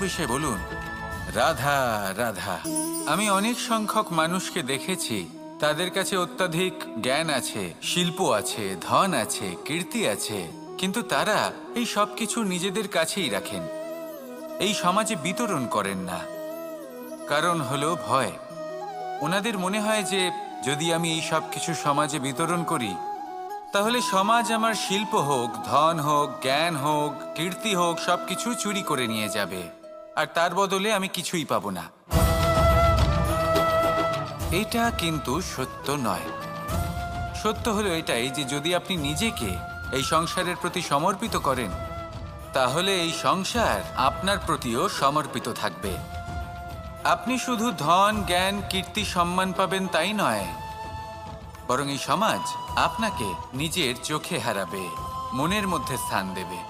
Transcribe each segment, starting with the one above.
ভালোবেসে বলুন, রাধা রাধা। আমি অনেক সংখ্যক মানুষকে দেখেছি, তাদের কাছে অত্যাধিক জ্ঞান আছে, শিল্প আছে, ধন আছে, কীর্তি আছে, কিন্তু তারা এই সব কিছু নিজেদের কাছেই রাখেন, এই সমাজে বিতরণ করেন না। কারণ হলো ভয়। ওনাদের মনে হয় যে যদি আমি এই সব কিছু সমাজে বিতরণ করি, তাহলে সমাজ আমার শিল্প হোক, ধন হোক, জ্ঞান হোক, কীর্তি হোক, সবকিছু চুরি করে নিয়ে যাবে, আর তার বদলে আমি কিছুই পাবো না। এটা কিন্তু সত্য নয়। সত্য হলো এটাই যে যদি আপনি নিজেকে এই সংসারের প্রতি সমর্পিত করেন, তাহলে এই সংসার আপনার প্রতিও সমর্পিত থাকবে। আপনি শুধু ধন, জ্ঞান, কীর্তি, সম্মান পাবেন তাই নয়, বরং এই সমাজ আপনাকে নিজের চোখে হারাবে, মনের মধ্যে স্থান দেবে।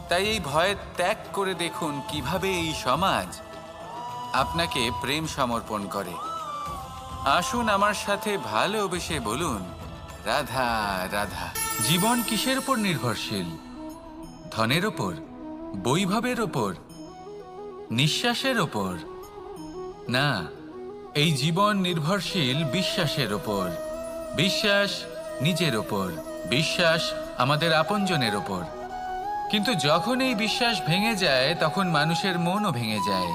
তাই এই ভয় ত্যাগ করে দেখুন কিভাবে এই সমাজ আপনাকে প্রেম সমর্পণ করে। আসুন আমার সাথে ভালোবেসে বলুন, রাধা রাধা। জীবন কিসের উপর নির্ভরশীল? ধনের ওপর, বৈভবের ওপর, নিঃশ্বাসের ওপর? না, এই জীবন নির্ভরশীল বিশ্বাসের ওপর। বিশ্বাস নিজের ওপর, বিশ্বাস আমাদের আপনজনের ওপর। কিন্তু যখন এই বিশ্বাস ভেঙে যায়, তখন মানুষের মনও ভেঙে যায়,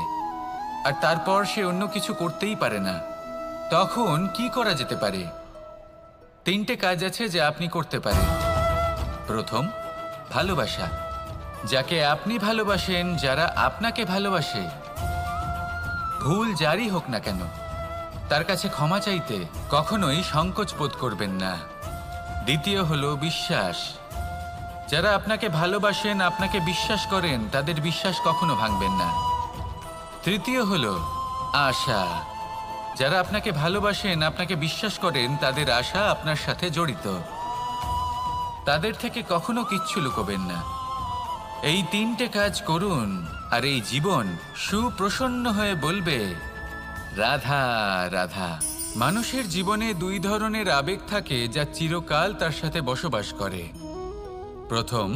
আর তারপর সে অন্য কিছু করতেই পারে না। তখন কি করা যেতে পারে? 3টে কাজ আছে যা আপনি করতে পারেন। প্রথম, ভালোবাসা। যাকে আপনি ভালোবাসেন, যারা আপনাকে ভালোবাসে, ভুল যারই হোক না কেন, তার কাছে ক্ষমা চাইতে কখনোই সংকোচ বোধ করবেন না। দ্বিতীয় হলো বিশ্বাস। যারা আপনাকে ভালোবাসেন, আপনাকে বিশ্বাস করেন, তাদের বিশ্বাস কখনো ভাঙবেন না। তৃতীয় হলো আশা। যারা আপনাকে ভালোবাসেন, আপনাকে বিশ্বাস করেন, তাদের আশা আপনার সাথে জড়িত। তাদের থেকে কখনো কিচ্ছু লুকোবেন না। এই 3টে কাজ করুন, আর এই জীবন সুপ্রসন্ন হয়ে বলবে, রাধা রাধা। মানুষের জীবনে 2 ধরনের আবেগ থাকে যা চিরকাল তার সাথে বসবাস করে। প্রথম,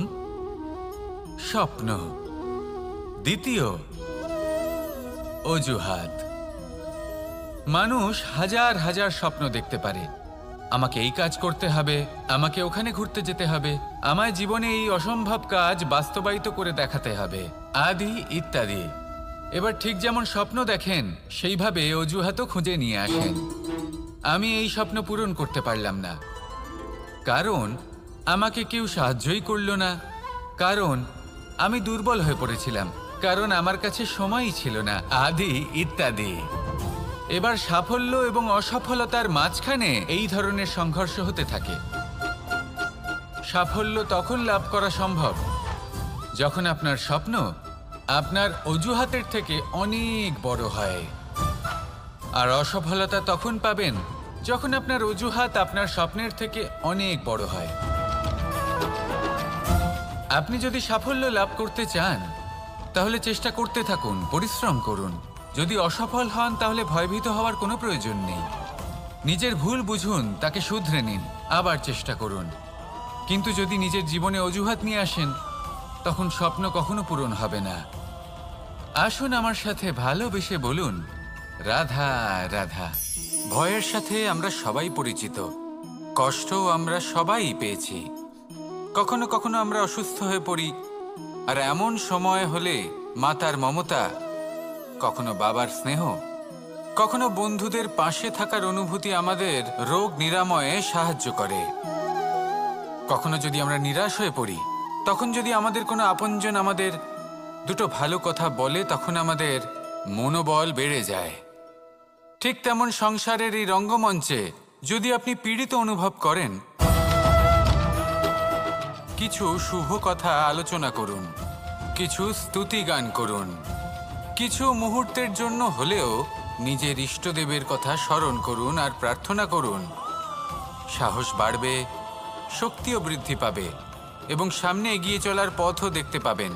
স্বপ্ন। দ্বিতীয়, অজুহাত। মানুষ হাজার হাজার স্বপ্ন দেখতে পারে। আমাকে এই কাজ করতে হবে, আমাকে ওখানে ঘুরতে যেতে হবে, আমায় জীবনে এই অসম্ভব কাজ বাস্তবায়িত করে দেখাতে হবে, আদি ইত্যাদি। এবার ঠিক যেমন স্বপ্ন দেখেন, সেইভাবে অজুহাতও খুঁজে নিয়ে আসেন। আমি এই স্বপ্ন পূরণ করতে পারলাম না, কারণ আমাকে কেউ সাহায্যই করলো না, কারণ আমি দুর্বল হয়ে পড়েছিলাম, কারণ আমার কাছে সময়ই ছিল না, আদি ইত্যাদি। এবার সাফল্য এবং অসফলতার মাঝখানে এই ধরনের সংঘর্ষ হতে থাকে। সাফল্য তখন লাভ করা সম্ভব যখন আপনার স্বপ্ন আপনার অজুহাতের থেকে অনেক বড় হয়, আর অসফলতা তখন পাবেন যখন আপনার অজুহাত আপনার স্বপ্নের থেকে অনেক বড় হয়। আপনি যদি সাফল্য লাভ করতে চান, তাহলে চেষ্টা করতে থাকুন, পরিশ্রম করুন। যদি অসফল হন, তাহলে ভয়ভীত হওয়ার কোনো প্রয়োজন নেই। নিজের ভুল বুঝুন, তাকে শুধরে নিন, আবার চেষ্টা করুন। কিন্তু যদি নিজের জীবনে অজুহাত নিয়ে আসেন, তখন স্বপ্ন কখনো পূরণ হবে না। আসুন আমার সাথে ভালোবেসে বলুন, রাধা রাধা। ভয়ের সাথে আমরা সবাই পরিচিত, কষ্টও আমরা সবাই পেয়েছি। কখনো কখনো আমরা অসুস্থ হয়ে পড়ি, আর এমন সময় হলে মাতার মমতা, কখনো বাবার স্নেহ, কখনো বন্ধুদের পাশে থাকার অনুভূতি আমাদের রোগ নিরাময়ে সাহায্য করে। কখনো যদি আমরা নিরাশ হয়ে পড়ি, তখন যদি আমাদের কোনো আপনজন আমাদের 2টো ভালো কথা বলে, তখন আমাদের মনোবল বেড়ে যায়। ঠিক তেমন সংসারের এই রঙ্গমঞ্চে যদি আপনি পীড়িত অনুভব করেন, কিছু শুভ কথা আলোচনা করুন, কিছু স্তুতি গান করুন, কিছু মুহূর্তের জন্য হলেও নিজের ইষ্টদেবের কথা স্মরণ করুন আর প্রার্থনা করুন। সাহস বাড়বে, শক্তিও বৃদ্ধি পাবে, এবং সামনে এগিয়ে চলার পথও দেখতে পাবেন।